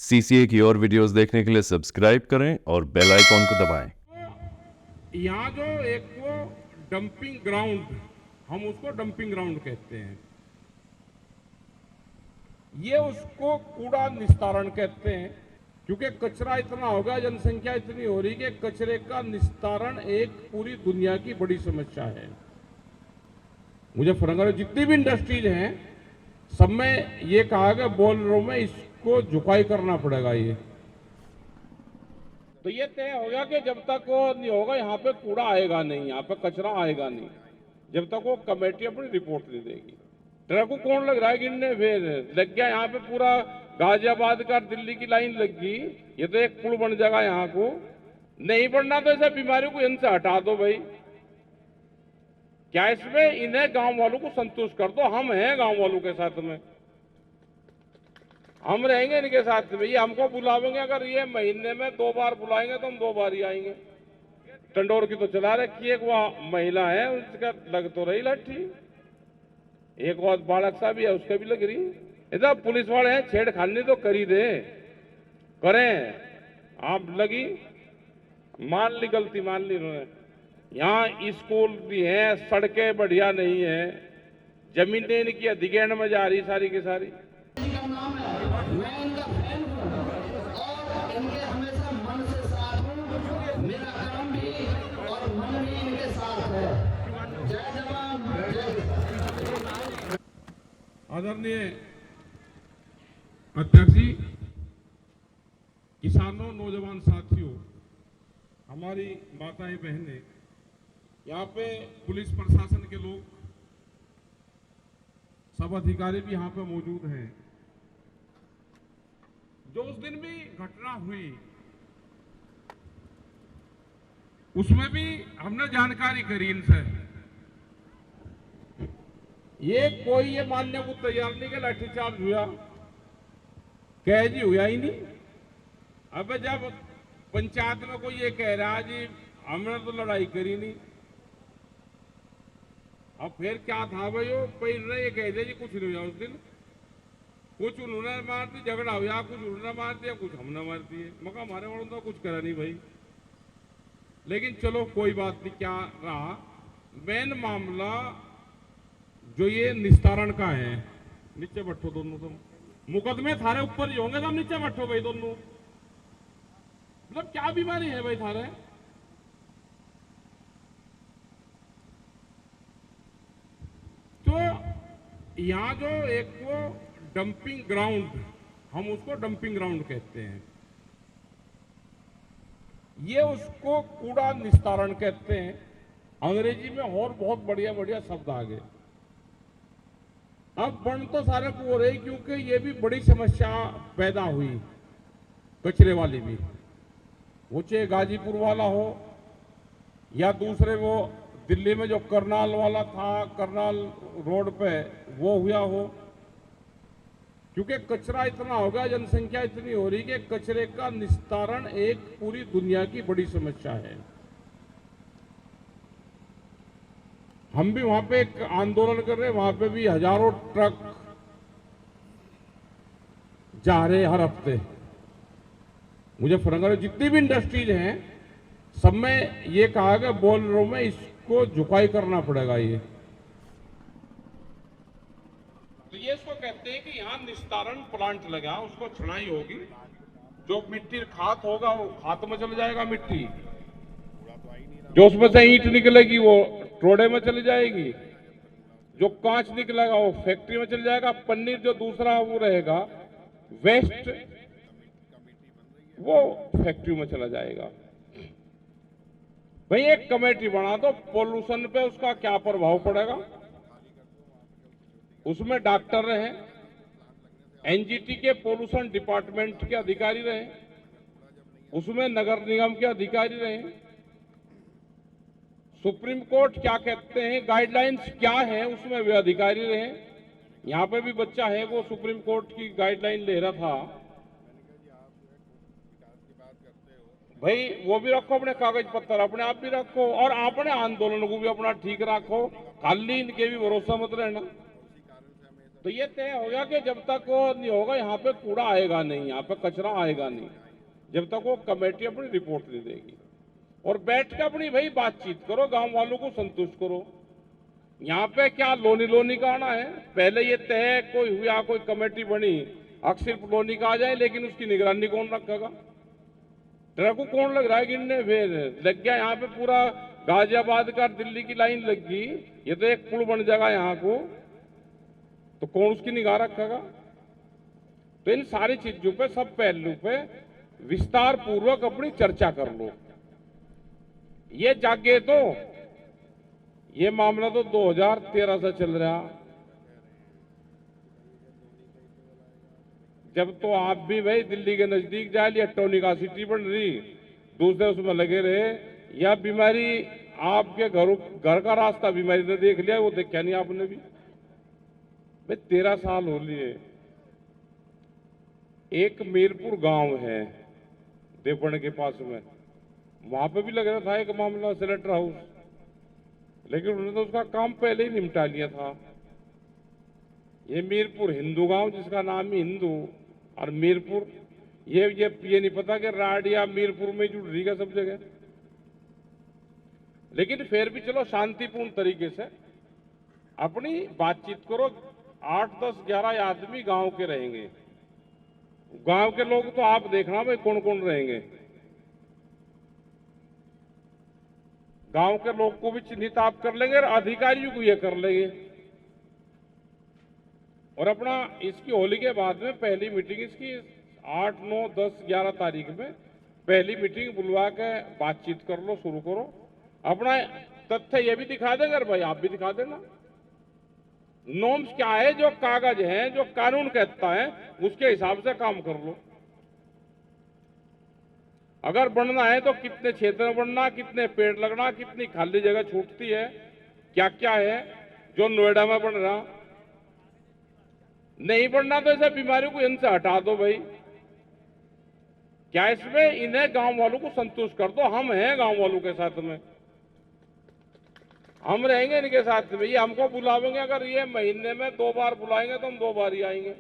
CCA की और videos देखने के लिए सब्सक्राइब करें और बेल आइकॉन को दबाएं। यहाँ जो एक वो डंपिंग ग्राउंड, हम उसको डंपिंग ग्राउंड कहते हैं, ये उसको कूड़ा निस्तारण कहते हैं। क्योंकि कचरा इतना हो गया, जनसंख्या इतनी हो रही कि कचरे का निस्तारण एक पूरी दुनिया की बड़ी समस्या है। मुजफ्फरनगर में जितनी भी इंडस्ट्रीज हैं, सब में ये कहा गया, बोल रहा हूं मैं, इसको झुकाई करना पड़ेगा। ये तो ये तय हो गया कि जब तक वो नहीं होगा यहाँ पे कूड़ा आएगा नहीं, यहाँ पे कचरा आएगा नहीं, जब तक वो कमेटी अपनी रिपोर्ट नहीं देगी। ट्रक को कौन लग रहा है गिनने? फिर लग गया यहाँ पे पूरा गाजियाबाद का दिल्ली की लाइन लग गई। ये तो एक पुल बन जाएगा यहाँ को। नहीं बनना तो ऐसे बीमारियों को इनसे हटा दो भाई। क्या इसमें इन्हें गांव वालों को संतुष्ट कर दो। हम हैं गांव वालों के साथ में, हम रहेंगे इनके साथ में। ये हमको बुलावेंगे, अगर ये महीने में 2 बार बुलाएंगे तो हम 2 बार ही आएंगे। टंडोर की तो चला रखी है, एक महिला है, उसका लग तो रही लाठी, एक और बालक सा भी है, उसका भी लग रही। इधर पुलिस वाले हैं, छेड़खानी तो करी दे, करें। आप लगी, मान ली गलती, मान ली उन्होंने। यहाँ स्कूल भी है, सड़कें बढ़िया नहीं है, जमीनें इनकी अधिग्रहण में जा रही सारी की सारी। मैं इनका फैन हूँ और इनके हमेशा मन से साथ हूँ। मेरा काम भी और मन भी इनके साथ है। जय जवान जय किसान। आदरणीय अध्यक्ष जी, किसानों, नौजवान साथियों, हमारी माताएं बहनें, यहाँ पे पुलिस प्रशासन के लोग, सब अधिकारी भी यहाँ पे मौजूद हैं। जो उस दिन भी घटना हुई, उसमें भी हमने जानकारी करी इनसे। ये कोई ये मानने को तैयार नहीं कि लाठीचार्ज हुआ, कह जी हुआ ही नहीं। अब जब पंचायत में कोई ये कह रहा है जी हमने तो लड़ाई करी नहीं, अब फिर क्या था भाई? वो पहले ये कह दिया जी कुछ नहीं हुआ उस दिन, कुछ उन्होंने मार दी, झगड़ा हुआ, कुछ उन्होंने मार दिया, कुछ हमने मार दिए। मगर हमारे वालों तो कुछ करा नहीं भाई। लेकिन चलो कोई बात नहीं, क्या रहा। मेन मामला जो ये निस्तारण का है, नीचे बैठो दोनों तुम, मुकदमे थारे ऊपर ही होंगे, तुम नीचे बैठो भाई दोनों। मतलब क्या बीमारी है भाई थारे? तो यहां जो एक वो डंपिंग ग्राउंड, हम उसको डंपिंग ग्राउंड कहते हैं, ये उसको कूड़ा निस्तारण कहते हैं। अंग्रेजी में और बहुत बढ़िया बढ़िया शब्द आ गए। अब बन तो सारे को हो रही, क्योंकि ये भी बड़ी समस्या पैदा हुई, कचरे वाली भी, वो चाहे गाजीपुर वाला हो या दूसरे वो दिल्ली में जो करनाल वाला था, करनाल रोड पे वो हुआ हो। क्योंकि कचरा इतना हो गया, जनसंख्या इतनी हो रही कि कचरे का निस्तारण एक पूरी दुनिया की बड़ी समस्या है। हम भी वहां पे एक आंदोलन कर रहे हैं, वहां पे भी हजारों ट्रक जा रहे हर हफ्ते। मुजफ्फरनगर में जितनी भी इंडस्ट्रीज हैं, सब में ये कहा गया, बोल रहा हूं मैं, इसको झुकाई करना पड़ेगा। ये तो ये इसको कहते हैं कि यहाँ निस्तारण प्लांट लगा, उसको छनाई होगी, जो मिट्टी खात होगा वो खात में चले जाएगा मिट्टी, जो उसमें से ईंट निकलेगी वो टोड़े में चली जाएगी, जो कांच निकलेगा वो फैक्ट्री में चल जाएगा, पन्नी जो दूसरा वो रहेगा वेस्ट, वो फैक्ट्री में चला जाएगा। भाई एक कमेटी बना दो, पोल्यूशन पे उसका क्या प्रभाव पड़ेगा, उसमें डॉक्टर रहे, एनजीटी के पोल्यूशन डिपार्टमेंट के अधिकारी रहे, उसमें नगर निगम के अधिकारी रहे, सुप्रीम कोर्ट क्या कहते हैं, गाइडलाइंस क्या है, उसमें वे अधिकारी रहे। यहां पे भी बच्चा है, वो सुप्रीम कोर्ट की गाइडलाइन ले रहा था भाई, वो भी रखो अपने कागज पत्तर, अपने आप भी रखो, और अपने आंदोलन को भी अपना ठीक रखो, खाली इनके भी भरोसा मत रहना। तो ये तय हो गया कि जब तक वो नहीं होगा यहाँ पे कूड़ा आएगा नहीं, यहाँ पे कचरा आएगा नहीं, जब तक वो कमेटी अपनी रिपोर्ट नहीं देगी। और बैठ के अपनी भाई बातचीत करो, गांव वालों को संतुष्ट करो। यहाँ पे क्या लोनी लोनी का आना है? पहले ये तय कोई हुआ, कोई कमेटी बनी, अब सिर्फ लोनी का आ जाए, लेकिन उसकी निगरानी कौन रखेगा? ट्रक को कौन लग रहा है गिनने? फिर लग गया यहाँ पे पूरा गाजियाबाद का दिल्ली की लाइन लग गई, ये तो एक पुल बन जाएगा यहाँ को, तो कौन उसकी निगाह रखेगा? तो इन सारी चीजों पे, सब पहलू पे विस्तार पूर्वक अपनी चर्चा कर लो। ये जागे तो ये मामला तो 2013 से चल रहा, जब तो आप भी भाई दिल्ली के नजदीक जा लिया, टोनिका सिटी बन रही, दूसरे उसमें लगे रहे, या बीमारी आपके घर का रास्ता बीमारी ने देख लिया, वो देखा नहीं आपने भी। भाई 13 साल हो लिए। एक मीरपुर गांव है देवबन के पास में, वहां पे भी लग रहा था एक मामला सेलेक्टर हाउस, लेकिन उन्होंने तो उसका काम पहले ही निपटा लिया था। ये मीरपुर हिंदू गांव, जिसका नाम ही हिंदू, और मीरपुर ये नहीं पता कि राडिया मीरपुर में जुड़ रही है सब जगह। लेकिन फिर भी चलो शांतिपूर्ण तरीके से अपनी बातचीत करो। 8, 10, 11 आदमी गांव के रहेंगे। गांव के लोग तो आप देखना भाई कौन कौन रहेंगे। गांव के लोग को भी चिन्हित आप कर लेंगे और अधिकारियों को ये कर लेंगे। और अपना इसकी होली के बाद में पहली मीटिंग इसकी 8, 9, 10, 11 तारीख में पहली मीटिंग बुलवा के बातचीत कर लो, शुरू करो। अपना तथ्य ये भी दिखा देंगे और भाई आप भी दिखा देना नॉर्म्स क्या है, जो कागज है, जो कानून कहता है, उसके हिसाब से काम कर लो। अगर बढ़ना है तो कितने क्षेत्र में बढ़ना, कितने पेड़ लगना, कितनी खाली जगह छूटती है, क्या क्या है जो नोएडा में बन रहा। नहीं बढ़ना तो ऐसे बीमारियों को इनसे हटा दो भाई। क्या इसमें इन्हें गांव वालों को संतुष्ट कर दो। हम हैं गांव वालों के साथ में, हम रहेंगे इनके साथ में। ये हमको बुलावेंगे, अगर ये महीने में 2 बार बुलाएंगे तो हम 2 बार ही आएंगे।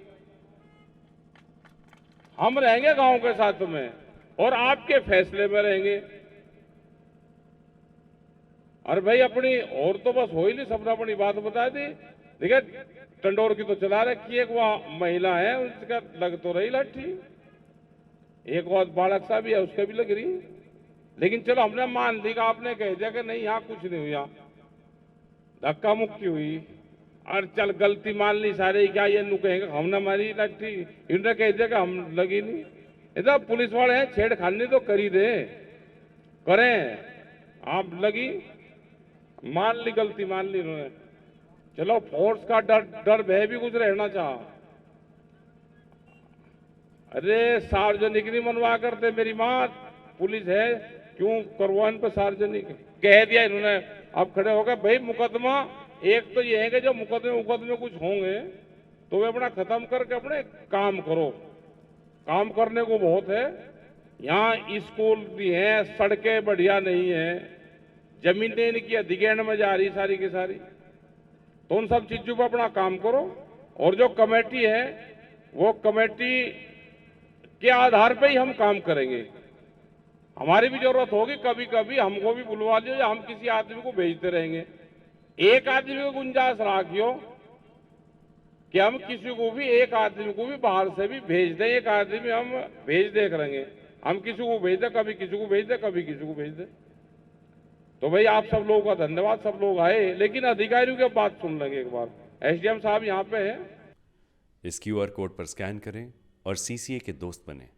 हम रहेंगे गांव के साथ में और आपके फैसले में रहेंगे। और भाई अपनी और तो बस हो ही नहीं, सबने अपनी बात बता दी। देखिए टंडोर की तो चला रखी है, वह महिला है उसका लग तो रही लाठी, एक और बालक सा भी है उसका भी लग रही। लेकिन चलो हमने मान ली कि आपने कह दिया कि नहीं यहाँ कुछ नहीं हुआ, धक्का मुक्की हुई, और चल गलती मान ली सारे, क्या ये नु कहेंगे हमने मारी लाठी, इन्होंने कह दिया कि हम लगी नहीं। इधर पुलिस वाले हैं, छेड़खानी तो करी दे, करें, आप लगी, मान ली गलती मान ली उन्होंने। चलो फोर्स का डर भय भी कुछ रहना चाह। अरे सार्वजनिक नहीं मनवा करते, मेरी माँ पुलिस है, क्यों करवा इन पर सार्वजनिक, कह दिया इन्होंने। अब खड़े हो गए भाई, मुकदमा एक तो ये है कि जो मुकदमे कुछ होंगे तो वे अपना खत्म करके अपने काम करो। काम करने को बहुत है, यहाँ स्कूल भी है, सड़कें बढ़िया नहीं है, जमीनें इनकी अधिग्रहण में जा रही सारी की सारी। तो उन सब चीजों पर अपना काम करो। और जो कमेटी है वो कमेटी के आधार पे ही हम काम करेंगे। हमारी भी जरूरत होगी, कभी कभी हमको भी बुलवा लियो, या हम किसी आदमी को भेजते रहेंगे। एक आदमी को गुंजाइश राखियो कि हम किसी को भी, एक आदमी को भी बाहर से भी भेज दें। एक आदमी हम भेज दे करेंगे, हम किसी को भेज दे, कभी किसी को भेज दे, कभी किसी को भेज दे। तो भाई आप सब लोगों का धन्यवाद, सब लोग आए, लेकिन अधिकारियों की बात सुन लेंगे एक बार। एसडीएम साहब यहाँ पे है। इस QR कोड पर स्कैन करें और CCA के दोस्त बने।